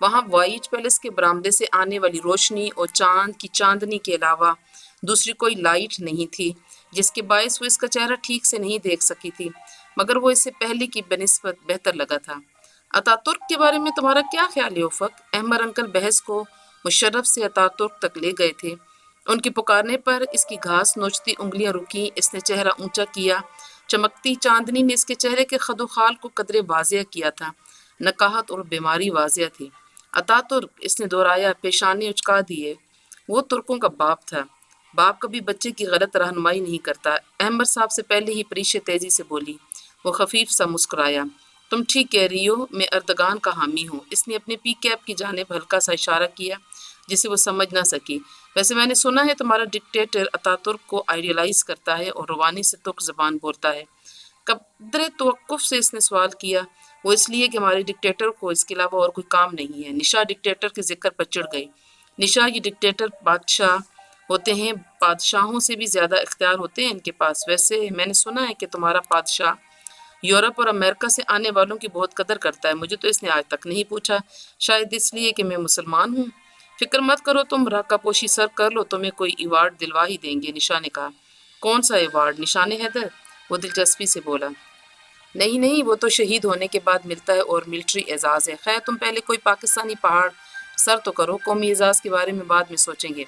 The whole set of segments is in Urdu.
وہاں وائٹ پیلس کے برآمدے سے آنے والی روشنی اور چاند کی چاندنی کے علاوہ دوسری کوئی لائٹ نہیں تھی، جس کے باعث وہ اس کا چہرہ ٹھیک سے نہیں دیکھ سکی تھی، مگر وہ اس سے پہلے کی بنسبت بہتر لگا تھا۔ اتاترک کے بارے میں تمہارا کیا خیال ہے افق؟ احمد انکل بحث کو مشرف سے اتاترک تک لے گئے تھے۔ ان کے پکارنے پر اس کی گھاس نوچتی انگلیاں رکیں، اس نے چہرہ اونچا کیا۔ چمکتی چاندنی نے اس کے چہرے کے خد و خال کو قدرے واضح کیا تھا، نکاہت اور بیماری واضح تھی۔ اتاترک، اس نے دہرایا، پیشانے اچکا دیے۔ وہ ترکوں کا باپ تھا، باپ کبھی بچے کی غلط رہنمائی نہیں کرتا۔ احمد صاحب سے پہلے ہی پریشے تیزی سے بولی۔ وہ خفیف سا مسکرایا۔ تم ٹھیک کہہ رہی ہو، میں اردگان کا حامی ہوں۔ اس نے اپنے پی کیپ کی جانب ہلکا سا اشارہ کیا جسے وہ سمجھ نہ سکی۔ ویسے میں نے سنا ہے تمہارا ڈکٹیٹر اتاترک کو آئیڈیلائز کرتا ہے اور روانی سے ترک زبان بولتا ہے۔ قدرے توقف سے اس نے سوال کیا۔ وہ اس لیے کہ ہمارے ڈکٹیٹر کو اس کے علاوہ اور کوئی کام نہیں ہے۔ نشا ڈکٹیٹر کے ذکر پر چڑھ گئی۔ نشا، یہ ڈکٹیٹر بادشاہ ہوتے ہیں، بادشاہوں سے بھی زیادہ اختیار ہوتے ہیں ان کے پاس۔ ویسے میں نے سنا ہے کہ تمہارا بادشاہ یورپ اور امریکہ سے آنے والوں کی بہت قدر کرتا ہے۔ مجھے تو اس نے آج تک نہیں پوچھا، شاید اس لیے کہ میں مسلمان ہوں۔ فکر مت کرو، تم راکہ پوشی سر کر لو، تمہیں کوئی ایوارڈ دلوا ہی دیں گے، نشا نے کہا۔ کون سا ایوارڈ؟ نشان حیدر، وہ دلچسپی سے بولا۔ نہیں، وہ تو شہید ہونے کے بعد ملتا ہے اور ملٹری اعزاز ہے۔ خیر تم پہلے کوئی پاکستانی پہاڑ سر تو کرو، قومی اعزاز کے بارے میں بعد میں سوچیں گے۔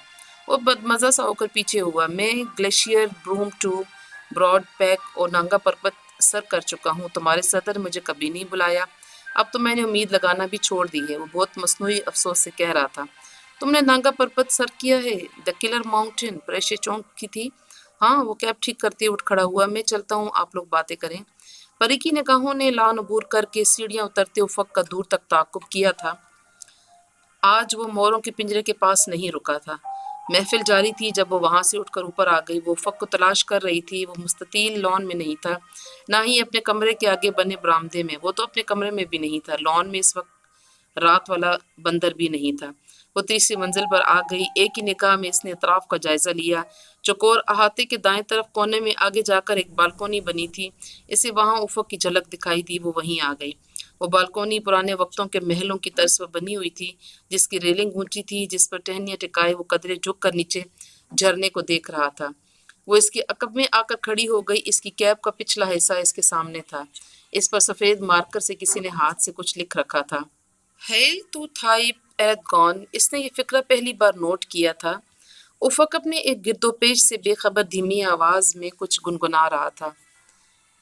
وہ بدمزہ سا ہو کر پیچھے ہوا۔ میں گلیشیئر، بروم ٹو، براڈ پیک اور نانگا پربت سر کر چکا ہوں، تمہارے صدر نے مجھے کبھی نہیں بلایا۔ اب تو میں نے امید لگانا بھی چھوڑ دی ہے، وہ بہت مصنوعی افسوس سے کہہ رہا تھا۔ تم نے نانگا پربت سر کیا ہے؟ دا کلر ماؤنٹین پریشے چونک کی تھی۔ ہاں، وہ کیب ٹھیک کرتے اٹھ کھڑا ہوا۔ میں چلتا ہوں، آپ لوگ باتیں کریں۔ پری کی نگاہوں نے لان عبور کر کے سیڑھیاں اترتے افق کا دور تک تعاقب کیا تھا۔ آج وہ موروں کے پنجرے کے پاس نہیں رکا تھا۔ محفل جاری تھی۔ جب وہ وہاں سے اٹھ کر اوپر آ گئی، وہ افق کو تلاش کر رہی تھی۔ وہ مستطیل لان میں نہیں تھا، نہ ہی اپنے کمرے کے آگے بنے برآمدے میں۔ وہ تو اپنے کمرے میں بھی نہیں تھا۔ لان میں اس وقت رات والا بندر بھی نہیں تھا۔ وہ تیسری منزل پر آ گئی۔ ایک ہی نگاہ میں اس نے اطراف کا جائزہ لیا۔ چوکور احاطے کے دائیں طرف کونے میں آگے جا کر ایک بالکونی بنی تھی۔ اسے وہاں افق کی جھلک دکھائی دی۔ وہ وہیں آ گئی۔ وہ بالکونی پرانے وقتوں کے محلوں کی طرز پر بنی ہوئی تھی، جس کی ریلنگ اونچی تھی، جس پر ٹہنیاں ٹکائے وہ قدرے جھک کر نیچے جھرنے کو دیکھ رہا تھا۔ وہ اس کے عقب میں آ کر کھڑی ہو گئی۔ اس کی کیپ کا پچھلا حصہ اس کے سامنے تھا۔ اس پر سفید مارکر سے کسی نے ہاتھ سے کچھ لکھ رکھا تھا۔ Heel to تھائپ ایرگون۔ اس نے یہ فقرہ پہلی بار نوٹ کیا تھا۔ افق اپنے ایک گرد و پیش سے بے خبر دھیمی آواز میں کچھ گنگنا رہا تھا۔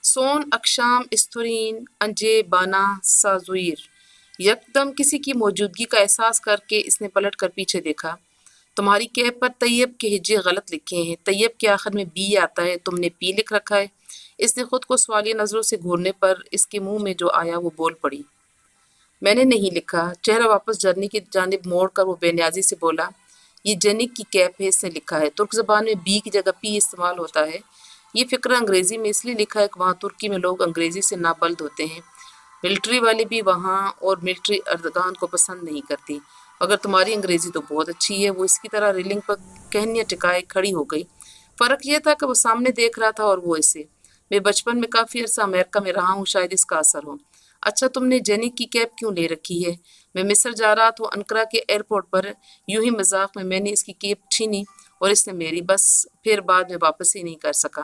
سون اکشام استورین انجے بانا سازویر۔ یکدم کسی کی موجودگی کا احساس کر کے اس نے پلٹ کر پیچھے دیکھا۔ تمہاری کیپ پر طیب کے ہجے غلط لکھے ہیں۔ طیب کے آخر میں بی آتا ہے، تم نے پی لکھ رکھا ہے۔ اس نے خود کو سوالیہ نظروں سے گھورنے پر اس کے منہ میں جو آیا وہ بول پڑی۔ میں نے نہیں لکھا۔ چہرہ واپس جرنی کی جانب موڑ کر وہ بے نیازی سے بولا، یہ جینک کی کیپ ہے، اس نے لکھا ہے۔ ترک زبان میں بی کی جگہ پی استعمال ہوتا ہے۔ یہ فقرہ انگریزی میں اس لیے لکھا ہے کہ وہاں ترکی میں لوگ انگریزی سے نابلد ہوتے ہیں۔ ملٹری والے بھی وہاں اور ملٹری اردگان کو پسند نہیں کرتی۔ مگر تمہاری انگریزی تو بہت اچھی ہے۔ وہ اس کی طرح ریلنگ پر کہنیاں ٹکائے کھڑی ہو گئی۔ فرق یہ تھا کہ وہ سامنے دیکھ رہا تھا اور وہ اسے۔ میں بچپن میں کافی عرصہ امریکہ میں رہا ہوں، شاید اس کا اثر ہو۔ اچھا، تم نے جینک کی کیپ کیوں لے رکھی ہے؟ میں مصر جا رہا تھا، انقرہ کے ایئرپورٹ پر یوں ہی مذاق میں نے اس کی کیپ چھینی اور اس نے میری، بس پھر بعد میں واپس ہی نہیں کر سکا۔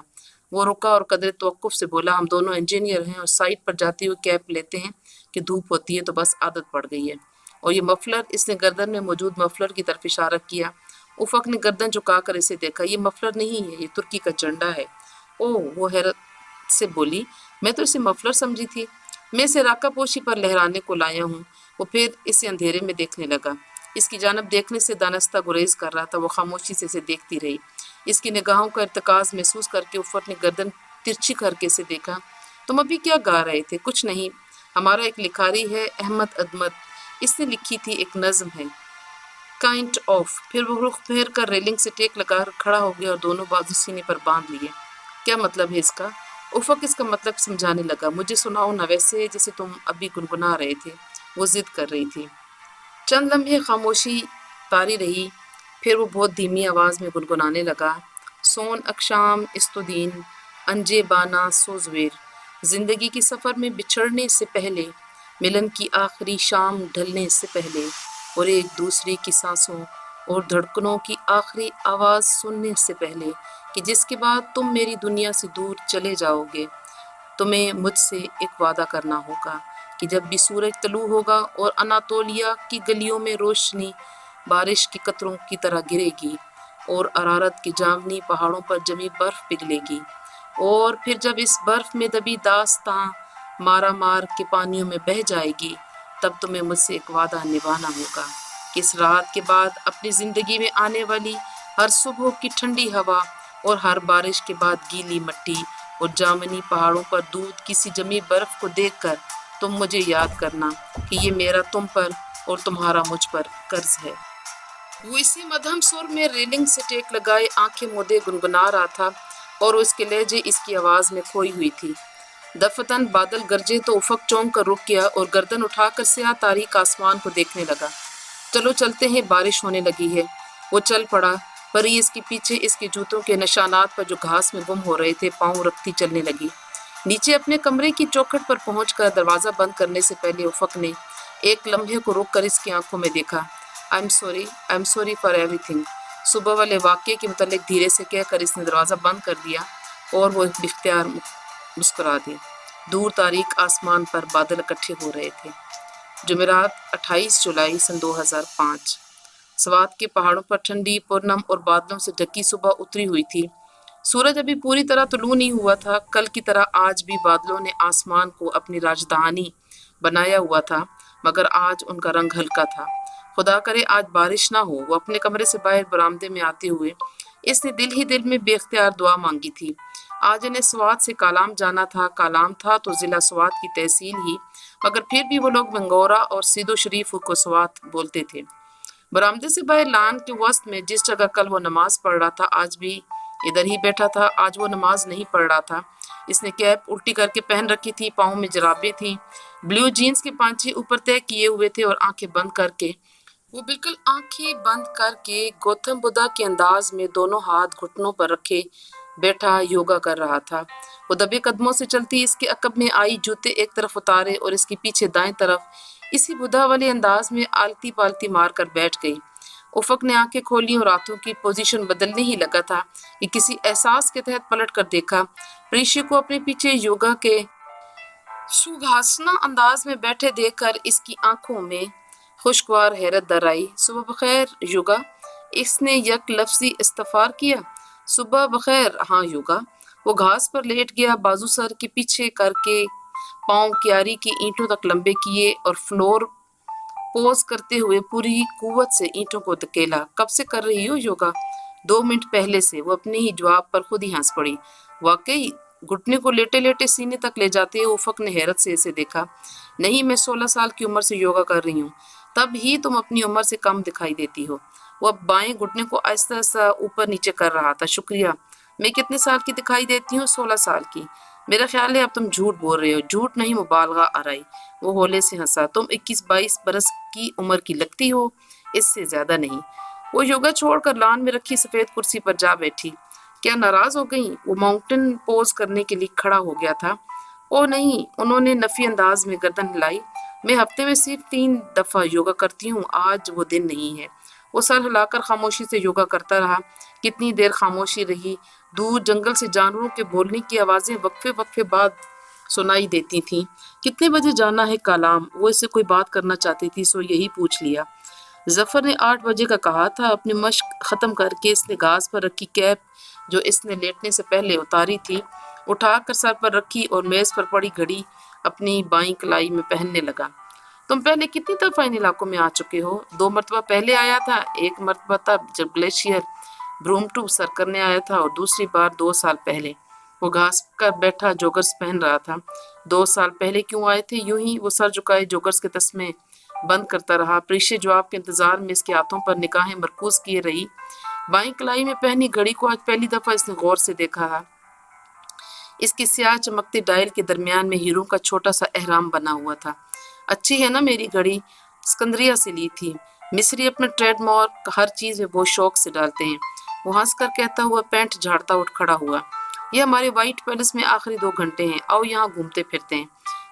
وہ رکا اور قدرے توقف سے بولا، ہم دونوں انجینئر ہیں اور سائٹ پر جاتے ہوئے کیپ لیتے ہیں کہ دھوپ ہوتی ہے تو بس عادت پڑ گئی ہے۔ اور یہ مفلر، اس نے گردن میں موجود مفلر کی طرف اشارہ کیا۔ افق نے گردن جھکا کر اسے دیکھا۔ یہ مفلر نہیں ہے، یہ ترکی کا جھنڈا ہے۔ اوہ، وہ حیرت سے بولی، میں تو اسے مفلر سمجھی تھی۔ میں اسے راکہ پوشی پر لہرانے کو لایا ہوں۔ وہ پھر اسے اندھیرے میں دیکھنے لگا۔ اس کی جانب دیکھنے سے دانستہ گریز کر رہا تھا۔ وہ خاموشی سے اسے دیکھتی رہی۔ اس کی نگاہوں کا ارتکاز محسوس کر کے افق نے گردن ترچھی کر کے اسے دیکھا۔ تم ابھی کیا گا رہے تھے؟ کچھ نہیں، ہمارا ایک لکھاری ہے احمد ادمت، اس نے لکھی تھی، ایک نظم ہے، کائنڈ آف۔ پھر وہ رخ پھیر کر ریلنگ سے ٹیک لگا کر کھڑا ہو گیا اور دونوں بازو سینے پر باندھ لیے۔ کیا مطلب ہے اس کا؟ افق اس کا مطلب سمجھانے لگا۔ مجھے سناؤ نہ، ویسے جیسے تم ابھی گنگنا رہے تھے، وہ ضد کر رہی تھی۔ چند لمحے خاموشی طاری رہی، پھر وہ بہت دھیمی آواز میں گنگنانے لگا، سون اکشام استودین انجے بانا سوزویر۔ زندگی کی سفر میں بچھڑنے سے پہلے ملن کی آخری شام ڈھلنے سے پہلے اور ایک دوسرے کی سانسوں اور دھڑکنوں کی آخری آواز سننے سے پہلے کہ جس کے بعد تم میری دنیا سے دور چلے جاؤ گے، تمہیں مجھ سے ایک وعدہ کرنا ہوگا کہ جب بھی سورج طلوع ہوگا اور اناتولیا کی گلیوں میں روشنی بارش کے قطروں کی طرح گرے گی اور ارارت کے جامنی پہاڑوں پر جمی برف پگھلے گی، اور پھر جب اس برف میں دبی داستاں مارا مار کے پانیوں میں بہہ جائے گی، تب تمہیں مجھ سے ایک وعدہ نبھانا ہوگا کہ اس رات کے بعد اپنی زندگی میں آنے والی ہر صبح کی ٹھنڈی ہوا اور ہر بارش کے بعد گیلی مٹی اور جامنی پہاڑوں پر دودھ کسی جمی برف کو دیکھ کر تم مجھے یاد کرنا کہ یہ میرا تم پر اور تمہارا مجھ پر قرض ہے۔ وہ اسی مدھم سر میں ریلنگ سے ٹیک لگائے آنکھیں مودے گنگنا رہا تھا اور اس کے لہجے اس کی آواز میں کھوئی ہوئی تھی۔ دفتن بادل گرجے تو افق چونک کر رک گیا اور گردن اٹھا کر سیاہ تاریک آسمان کو دیکھنے لگا۔ چلو چلتے ہیں، بارش ہونے لگی ہے۔ وہ چل پڑا، پری اس کے پیچھے اس کے جوتوں کے نشانات پر جو گھاس میں گم ہو رہے تھے پاؤں رکھتی چلنے لگی۔ نیچے اپنے کمرے کی چوکھٹ پر پہنچ کر دروازہ بند کرنے سے پہلے افق نے ایک لمحے کو رک کر اس کی آنکھوں میں دیکھا۔ I am sorry for every thing. صبح والے واقعے کے متعلق دھیرے سے کہہ کر اس نے دروازہ بند کر دیا اور وہ باختیار مسکرا دی۔ دور تاریک آسمان پر بادل اکٹھے ہو رہے تھے۔ جمعرات 28 جولائی سن 2005۔ سوات کے پہاڑوں پر ٹھنڈی پرنم اور بادلوں سے ڈھکی صبح اتری ہوئی تھی۔ سورج ابھی پوری طرح طلوع نہیں ہوا تھا۔ کل کی طرح آج بھی بادلوں نے آسمان کو اپنی راجدھانی بنایا ہوا تھا، مگر آج ان کا رنگ ہلکا تھا۔ خدا کرے آج بارش نہ ہو۔ وہ اپنے کمرے سے باہر برآمدے میں آتے ہوئے اس نے دل ہی دل میں بے اختیار دعا مانگی تھی۔ آج انہیں سوات سے کالام جانا تھا۔ کالام تھا تو ضلع سوات کی تحصیل ہی، مگر پھر بھی وہ لوگ منگورا اور سیدو شریف کو سوات بولتے تھے۔ برآمدے سے باہر لان کے وسط میں جس جگہ کل وہ نماز پڑھ رہا تھا آج بھی ادھر ہی بیٹھا تھا۔ آج وہ نماز نہیں پڑھ رہا تھا۔ اس نے کیپ الٹی کر کے پہن رکھی تھی، پاؤں میں جرابیں تھیں، بلیو جینز کے پانچے اوپر طے کیے ہوئے تھے اور آنکھیں بند کر کے وہ بالکل آنکھیں بند کر کے گوتم بدھا کے انداز میں دونوں ہاتھ گھٹنوں پر رکھے بیٹھا یوگا کر رہا تھا۔ وہ دبے قدموں سے چلتی اس کے عقب میں آئی، جوتے ایک طرف اتارے اور اس کے پیچھے دائیں طرف اسی بدھا والے انداز میں آلتی پالتی مار کر بیٹھ گئی۔ افق نے آنکھیں کھولی اور ہاتھوں کی پوزیشن بدلنے ہی لگا تھا کہ کسی احساس کے تحت پلٹ کر دیکھا۔ پریشی کو اپنے پیچھے یوگا کے سوگھاسنا انداز میں بیٹھے دیکھ کر اس کی آنکھوں میں خوشگوار حیرت در آئی۔ صبح بخیر یوگا، اس نے یک لفظی استفار کیا۔ صبح بخیر، ہاں یوگا۔ وہ گھاس پر لیٹ گیا، بازو سر کے پیچھے کر کے پاؤں کیاری کی اینٹوں تک لمبے کیے اور فلور پوز کرتے ہوئے پوری قوت سے اینٹوں کو دھکیلا۔ کب سے کر رہی ہو یوگا؟ 2 منٹ پہلے سے۔ وہ اپنے ہی جواب پر خود ہی ہنس پڑی۔ واقعی؟ گھٹنے کو لیٹے لیٹے سینے تک لے جاتے ہوئے افق نے حیرت سے اسے دیکھا۔ نہیں، میں 16 سال کی عمر سے یوگا کر رہی ہوں۔ تب ہی تم اپنی عمر سے کم دکھائی دیتی ہو۔ وہ اب بائیں گھٹنے کو آہستہ آہستہ اوپر نیچے کر رہا تھا۔ شکریہ۔ میں کتنے سال کی دکھائی دیتی ہوں؟ 16 سال کی۔ میرا خیال ہے اب تم جھوٹ بول رہے ہو۔ جھوٹ نہیں، مبالغہ آرائی۔ وہ ہولے سے ہنسا۔ تم 21-22 برس کی عمر کی لگتی ہو، اس سے زیادہ نہیں۔ وہ یوگا چھوڑ کر لان میں رکھی سفید کرسی پر جا بیٹھی۔ کیا ناراض ہو گئیں؟ وہ ماؤنٹین پوز کرنے کے لیے کھڑا ہو گیا تھا۔ او نہیں، انہوں نے نفی انداز میں گردن ہلائی۔ میں ہفتے میں صرف 3 دفعہ یوگا کرتی ہوں، آج وہ دن نہیں ہے۔ وہ سر ہلا کر خاموشی سے یوگا کرتا رہا۔ کتنی دیر خاموشی رہی۔ دور جنگل سے جانوروں کے بولنے کی آوازیں وقفے وقفے بعد سنائی دیتی تھیں۔ کتنے بجے جانا ہے کالام؟ وہ اس سے کوئی بات کرنا چاہتی تھی سو یہی پوچھ لیا۔ ظفر نے 8 بجے کا کہا تھا۔ اپنی مشق ختم کر کے اس نے گھاس پر رکھی کیپ جو اس نے لیٹنے سے پہلے اتاری تھی اٹھا کر سر پر رکھی اور میز پر پڑی گھڑی اپنی بائیں کلائی میں پہننے لگا۔ تم پہلے کتنی دفعہ ان علاقوں میں آ چکے ہو؟ 2 مرتبہ پہلے آیا تھا، ایک مرتبہ تب جب گلیشیئر برومٹو سر کرنے آیا تھا اور دوسری بار 2 سال پہلے۔ وہ گھاس پر بیٹھا جوگرز پہن رہا تھا۔ 2 سال پہلے کیوں آئے تھے؟ یوں ہی۔ وہ سر جھکائے جوگرز کے تسمے بند کرتا رہا۔ پریشی جواب کے انتظار میں اس کے ہاتھوں پر نگاہیں مرکوز کیے رہی۔ بائیں کلائی میں پہنی گھڑی کو آج پہلی دفعہ اس نے غور سے دیکھا تھا۔ اس کے سیاہ چمکتے ڈائل کے درمیان میں ہیروں کا چھوٹا سا اہرام بنا ہوا تھا۔ اچھی ہے نا میری گھڑی؟ اسکندریہ سے لی تھی۔ مصری اپنا ٹریڈ مارک ہر چیز میں بہت شوق سے ڈالتے ہیں۔ وہ ہنس کر کہتا ہوا پینٹ جھاڑتا اٹھ کھڑا ہوا۔ یہ ہمارے وائٹ پیلس میں آخری 2 گھنٹے ہیں، آؤ یہاں گھومتے پھرتے ہیں۔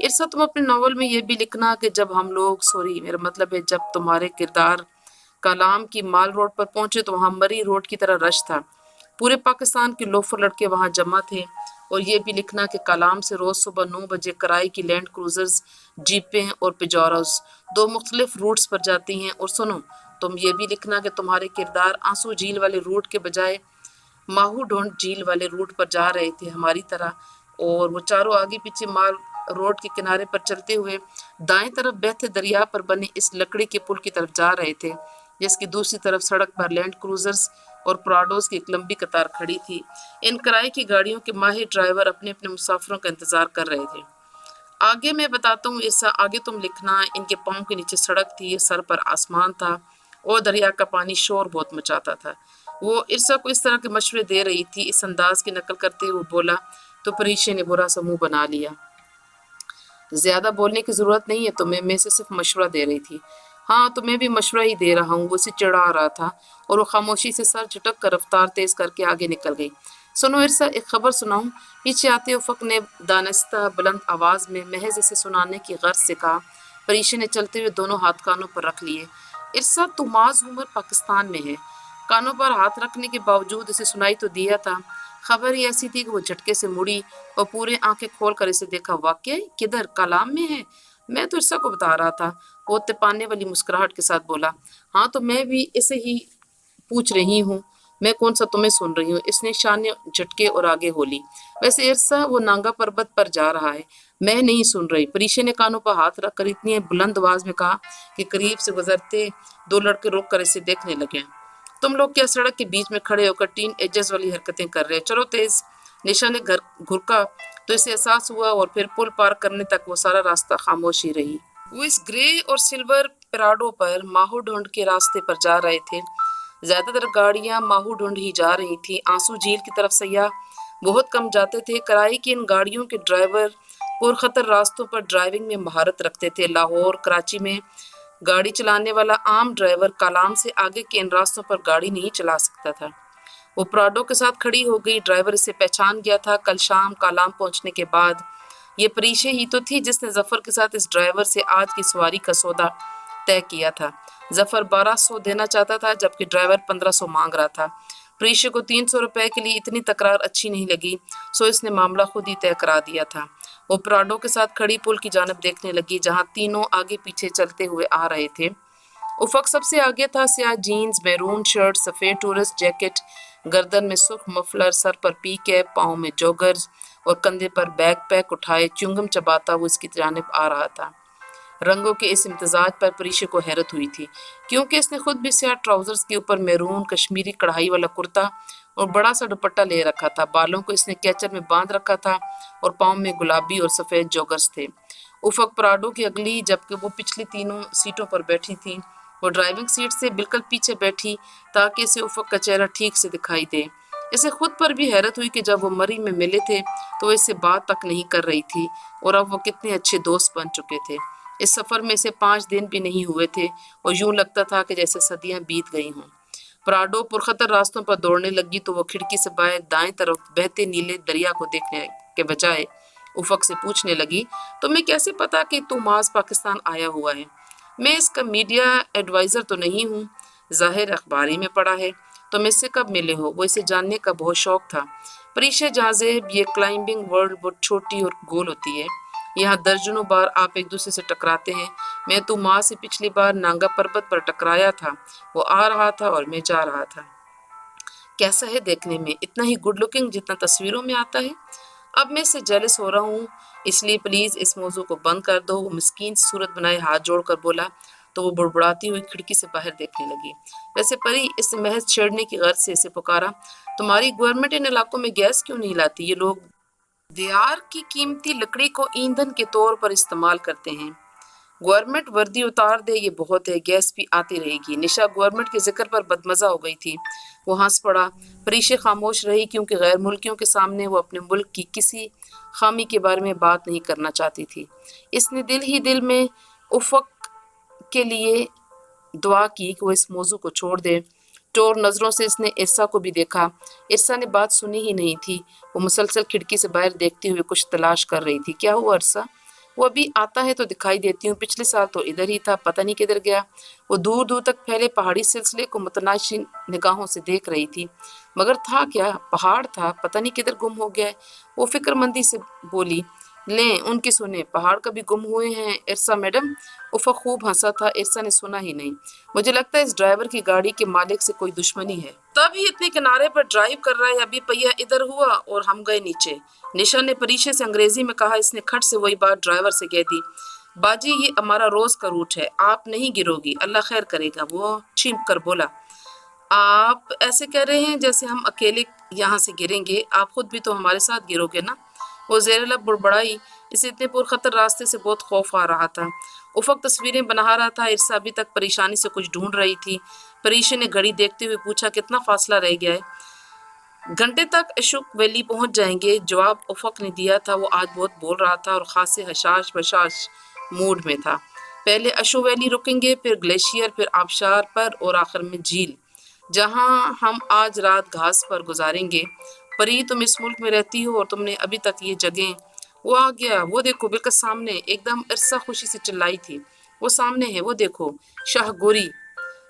ارسا تم اپنے ناول میں یہ بھی لکھنا کہ جب ہم لوگ میرا مطلب ہے جب تمہارے کردار کالام کی مال روڈ پر پہنچے تو وہاں مری روڈ کی طرح رش تھا، پورے پاکستان کے لوفر لڑکے وہاں جمع تھے۔ اور یہ بھی لکھنا کہ کالام سے روز صبح 9 بجے کرائے کی لینڈ کروزرز، جیپیں اور پجاروز 2 مختلف روٹس پر جاتی ہیں۔ اور سنو، تم یہ بھی لکھنا کہ تمہارے کردار آنسو جھیل والے روٹ کے بجائے ماہو ڈھونڈ جھیل والے روٹ پر جا رہے تھے ہماری طرح، اور وہ چاروں آگے پیچھے مال روڈ کے کنارے پر چلتے ہوئے دائیں طرف بہتے دریا پر بنے اس لکڑی کے پل کی طرف جا رہے تھے جس کی دوسری طرف سڑک پر لینڈ کروزرز اور پراڈوز کی ایک لمبی قطار کھڑی تھی۔ ان کرائے کی گاڑیوں کے ماہر ڈرائیور اپنے اپنے مسافروں کا انتظار کر رہے تھے۔ آگے میں بتاتا ہوں ارسا، آگے تم لکھنا۔ ان کے پاؤں کے نیچے سڑک تھی، سر پر آسمان تھا اور دریا کا پانی شور بہت مچاتا تھا۔ وہ ارسا کو اس طرح کے مشورے دے رہی تھی، اس انداز کی نقل کرتے ہوئے بولا تو پریشے نے برا سا منہ بنا لیا۔ زیادہ بولنے کی ضرورت نہیں ہے تمہیں، میں سے صرف مشورہ دے رہی تھی۔ ہاں تو میں بھی مشورہ ہی دے رہا ہوں، وہ اسے چڑھا رہا تھا اور وہ خاموشی سے سر جھٹک کر رفتار تیز کر کے آگے نکل گئی۔ سنو ارسا، ایک خبر سناؤں؟ پیچھے آتے افق نے دانستہ بلند آواز میں محض اسے سنانے کی غرض سے کہا۔ پریشے نے چلتے ہوئے دونوں ہاتھ کانوں پر رکھ لیے۔ ارسا، تو معاذ عمر پاکستان میں ہے۔ کانوں پر ہاتھ رکھنے کے باوجود اسے سنائی تو دیا تھا۔ خبر ہی ایسی تھی کہ وہ جھٹکے سے مڑی اور پورے آنکھیں کھول کر اسے دیکھا۔ واقعی؟ کدھر؟ کالام میں ہے؟ میں تو ارسا کو بتا رہا تھا، وہ تپانے والی مسکراہٹ کے ساتھ بولا۔ ہاں تو میں بھی اسے ہی پوچھ رہی ہوں، میں کون سا تمہیں سن رہی ہوں؟ اس نے شانے جھٹکے اور آگے ہو لی۔ ویسے ارسا، وہ نانگا پربت پر جا رہا ہے، میں نہیں سن رہی۔ پریشے نے کانوں پر ہاتھ رکھ کر اتنی بلند آواز میں کہا کہ قریب سے گزرتے 2 لڑکے رک کر اسے دیکھنے لگے۔ تم لوگ کیا سڑک کے بیچ میں کھڑے ہو کر ٹین ایجز والی حرکتیں کر رہے؟ چلو تیز۔ نشا نے گھرکا تو اسے احساس ہوا اور پھر پل پار کرنے تک وہ سارا راستہ خاموشی رہی۔ وہ اس گرے اور سلور پراڈو پر ماہو ڈھونڈ کے راستے پر جا رہے تھے۔ زیادہ تر گاڑیاں ماہو ڈھونڈ ہی جا رہی تھیں۔ آنسو جھیل کی طرف سیاح بہت کم جاتے تھے۔ کرائے کی ان گاڑیوں کے ڈرائیور پرخطر راستوں پر ڈرائیونگ میں مہارت رکھتے تھے۔ لاہور، کراچی میں گاڑی چلانے والا عام ڈرائیور کالام سے آگے کے ان راستوں پر گاڑی نہیں چلا سکتا تھا۔ وہ پراڈو کے ساتھ کھڑی ہو گئی۔ ڈرائیور اسے پہچان گیا تھا۔ کل شام کالام پہنچنے کے بعد یہ پریشے ہی تو تھی جس نے ظفر کے ساتھ اس ڈرائیور سے آج کی سواری کا سودا طے کیا تھا۔ ظفر 1200 دینا چاہتا تھا جبکہ ڈرائیور 1500 مانگ رہا تھا۔ پریشے کو 300 روپے کے لیے اتنی تکرار اچھی نہیں لگی، سو اس نے معاملہ خود ہی طے کرا دیا تھا۔ وہ پراڈو کے ساتھ کھڑی پل کی جانب دیکھنے لگی جہاں تینوں آگے پیچھے چلتے ہوئے آ رہے تھے۔ افق سب سے آگے تھا، سیاہ جینز، میرون شرٹ، سفید ٹورسٹ جیکٹ، گردن میں سرخ مفلر، سر پر پی کیپ، پاؤں میں جوگرز اور کندھے پر بیک پیک اٹھائے چنگم چباتا وہ اس کی جانب آ رہا تھا۔ رنگوں کے اس امتزاج پر پریشے کو حیرت ہوئی تھی کیونکہ اس نے خود بھی سیاہ ٹراؤزرز کے اوپر میرون کشمیری کڑھائی والا کرتا اور بڑا سا دوپٹہ لے رکھا تھا۔ بالوں کو اس نے کیچر میں باندھ رکھا تھا اور پاؤں میں گلابی اور سفید جوگرز تھے۔ افق پراڈو کی اگلی جبکہ وہ پچھلی تینوں سیٹوں پر بیٹھی تھی۔ وہ ڈرائیونگ سیٹ سے بالکل پیچھے بیٹھی تاکہ اسے افق کا چہرہ ٹھیک سے دکھائی دے۔ اسے خود پر بھی حیرت ہوئی کہ جب وہ مری میں ملے تھے تو وہ اس سے بات تک نہیں کر رہی تھی اور اب وہ کتنے اچھے دوست بن چکے تھے۔ اس سفر میں سے 5 دن بھی نہیں ہوئے تھے اور یوں لگتا تھا کہ جیسے صدیاں بیت گئی ہوں۔ پراڈو پرخطر راستوں پر دوڑنے لگی تو وہ کھڑکی سے باہر دائیں طرف بہتے نیلے دریا کو دیکھنے کے بجائے افق سے پوچھنے لگی، تمہیں کیسے پتا کہ تو معاذ پاکستان آیا ہوا ہے؟ میں اس کا میڈیا ایڈوائزر تو نہیں ہوں، ظاہر اخباری میں پڑھا ہے۔ تم اس سے کب ملے ہو؟ وہ اسے جاننے کا بہت شوق تھا۔ پریشے جازب، یہ کلائمبنگ ورلڈ بہت چھوٹی اور گول ہوتی ہے، یہاں درجنوں بار آپ ایک دوسرے سے ٹکراتے ہیں۔ میں تو ماں سے پچھلی بار نانگا پربت پر ٹکرایا تھا، وہ آ رہا تھا اور میں جا رہا تھا۔ کیسا ہے دیکھنے میں؟ اتنا ہی گڈ لکنگ جتنا تصویروں میں آتا ہے؟ اب میں اس سے جیلس ہو رہا ہوں، اس لیے پلیز اس موضوع کو بند کر دو۔ وہ مسکین صورت بنائے ہاتھ جوڑ کر بولا تو وہ بڑبڑاتی ہوئی کھڑکی سے باہر دیکھنے لگی۔ ویسے پری، اس نے محض چھیڑنے کی غرض سے اسے پکارا، تمہاری گورنمنٹ ان علاقوں میں گیس کیوں نہیں لاتی؟ یہ لوگ دیار کی قیمتی لکڑی کو ایندھن کے طور پر استعمال کرتے ہیں۔ گورنمنٹ وردی اتار دے، یہ بہت ہے، گیس بھی آتی رہے گی۔ نشا گورنمنٹ کے ذکر پر بدمزہ ہو گئی تھی، وہ ہنس پڑا۔ پریشے خاموش رہی کیونکہ غیر ملکیوں کے سامنے وہ اپنے ملک کی کسی خامی کے بارے میں بات نہیں کرنا چاہتی تھی۔ اس نے دل ہی دل میں افق کے لیے دعا کی کہ وہ اس موضوع کو چھوڑ دے۔ ٹور نظروں سے اس نے ارسا کو بھی دیکھا۔ ارسا نے بات سنی ہی نہیں تھی، وہ مسلسل کھڑکی سے باہر دیکھتے ہوئے کچھ تلاش کر رہی تھی۔ کیا ہوا ارسا؟ وہ ابھی آتا ہے تو دکھائی دیتی ہوں، پچھلے سال تو ادھر ہی تھا، پتہ نہیں کدھر گیا۔ وہ دور دور تک پھیلے پہاڑی سلسلے کو متناشی نگاہوں سے دیکھ رہی تھی، مگر تھا کیا؟ پہاڑ تھا، پتہ نہیں کدھر گم ہو گیا ہے۔ وہ فکر مندی سے بولی، لیں ان کی سنیں، پہاڑ کبھی گم ہوئے ہیں ارسا میڈم؟ افق خوب ہنسا تھا، ارسا نے سنا ہی نہیں۔ مجھے لگتا ہے اس ڈرائیور کی گاڑی کے مالک سے کوئی دشمنی ہے، تب ہی اتنے کنارے پر ڈرائیو کر رہا ہے۔ ابھی پہیہ ادھر ہوا اور ہم گئے نیچے۔ نشا نے پریشے سے انگریزی میں کہا، اس نے کھٹ سے وہی بات ڈرائیور سے کہہ دی، باجی یہ ہمارا روز کا روٹ ہے، آپ نہیں گرو گی، اللہ خیر کرے گا۔ وہ چینپ کر بولا، آپ ایسے کہہ رہے ہیں جیسے ہم اکیلے یہاں سے گریں گے، آپ خود بھی تو ہمارے ساتھ گرو گے نا۔ وہ زیر لب بڑبڑائی، اسے اتنے پرخطر راستے سے بہت خوف آ رہا تھا۔ افق تصویریں بنا رہا تھا، ارسا ابھی تک پریشانی سے کچھ ڈھونڈ رہی تھی۔ پریشے نے گھڑی دیکھتے ہوئے پوچھا، کتنا فاصلہ رہ گیا ہے؟ گھنٹے تک اشوک ویلی پہنچ جائیں گے۔ جواب افق نے دیا تھا، وہ آج بہت بول رہا تھا اور خاصے حشاش بشاش موڈ میں تھا۔ پہلے اشو ویلی رکیں گے، پھر گلیشیئر، پھر آبشار پر اور آخر میں جھیل، جہاں ہم آج رات گھاس پر گزاریں گے۔ پری تم اس ملک میں رہتی ہو اور تم نے ابھی تک یہ جگہیں… وہ آ گیا، وہ دیکھو بالکل سامنے، ایک دم ارسا خوشی سے چلائی تھی، وہ سامنے ہے، وہ دیکھو، شاہ گوری۔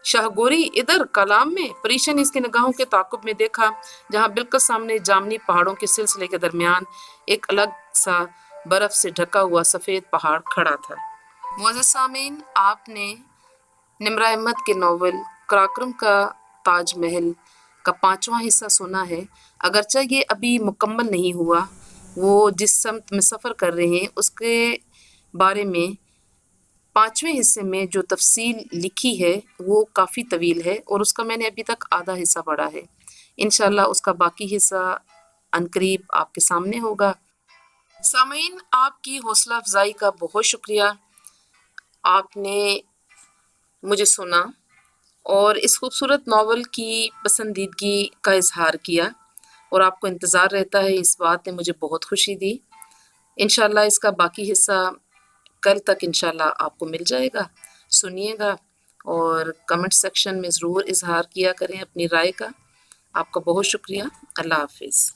شاہ گوری ادھر کلام میں؟ پریشا نے اس کے نگاہوں کے تعاقب میں دیکھا، جہاں بالکل سامنے جامنی پہاڑوں کے سلسلے کے درمیان ایک الگ سا برف سے ڈھکا ہوا سفید پہاڑ کھڑا تھا۔ معزز سامعین، آپ نے نمرہ احمد کے ناول کراکرم کا تاج محل کا 5واں حصہ سنا ہے۔ اگرچہ یہ ابھی مکمل نہیں ہوا، وہ جس سمت میں سفر کر رہے ہیں اس کے بارے میں 5ویں حصے میں جو تفصیل لکھی ہے وہ کافی طویل ہے، اور اس کا میں نے ابھی تک آدھا حصہ پڑھا ہے۔ انشاءاللہ اس کا باقی حصہ عنقریب آپ کے سامنے ہوگا۔ سامعین، آپ کی حوصلہ افزائی کا بہت شکریہ، آپ نے مجھے سنا اور اس خوبصورت ناول کی پسندیدگی کا اظہار کیا، اور آپ کو انتظار رہتا ہے، اس بات نے مجھے بہت خوشی دی۔ انشاءاللہ اس کا باقی حصہ کل تک انشاءاللہ آپ کو مل جائے گا، سنیے گا اور کمنٹ سیکشن میں ضرور اظہار کیا کریں اپنی رائے کا۔ آپ کا بہت شکریہ، اللہ حافظ۔